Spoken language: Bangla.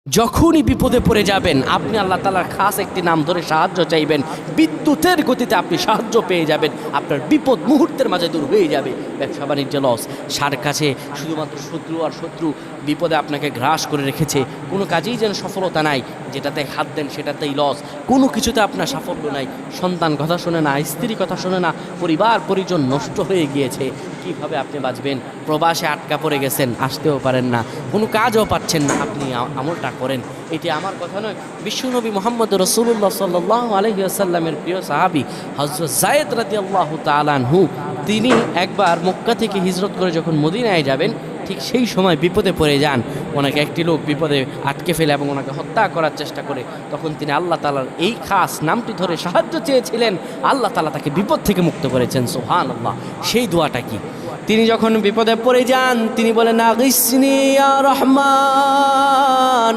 যখনই বিপদে পড়ে যাবেন আপনি আল্লাহ তাআলার খাস একটি নাম ধরে সাহায্য চাইবেন, বিদ্যুতের গতিতে আপনি সাহায্য পেয়ে যাবেন, আপনার বিপদ মুহূর্তের মাঝে দূর হয়ে যাবে। ব্যবসা বাণিজ্য লস, সার কাছে শুধুমাত্র শত্রু আর শত্রু বিপদে আপনাকে গ্রাস করে রেখেছে, কোনো কাজেই যেন সফলতা নাই, যেটাতে হাত দেন সেটাতেই লস, কোনো কিছুতে আপনার সাফল্য নাই, সন্তান কথা শোনে না, স্ত্রী কথা শোনে না, পরিবার পরিজন নষ্ট হয়ে গিয়েছে, কিভাবে আপনি বাঁচবেন? প্রবাসে আটকা পড়ে গেছেন, আসতেও পারেন না, কোনো কাজও পাচ্ছেন না, আপনি আমলটা করেন। এটি আমার কথা নয়, বিশ্বনবী মুহাম্মদ রাসূলুল্লাহ সাল্লাল্লাহু আলাইহি ওয়াসাল্লামের প্রিয় সাহাবী হযরত যায়েদ রাদিয়াল্লাহু তাআলা আনহু, তিনি একবার মক্কা থেকে হিজরত করে যখন মদিনায় যাবেন, ঠিক সেই সময় বিপদে পড়ে যান। ওনাকে একটি লোক বিপদে আটকে ফেলে এবং ওনাকে হত্যা করার চেষ্টা করে। তখন তিনি আল্লাহ তাআলার এই খাস নামটি ধরে সাহায্য চেয়েছিলেন, আল্লাহ তাআলা তাকে বিপদ থেকে মুক্ত করেছেন। সুবহানাল্লাহ। সেই দোয়াটা কি? তিনি যখন বিপদে পড়ে যান তিনি বলেন, আগিসনি ইয়া রহমান।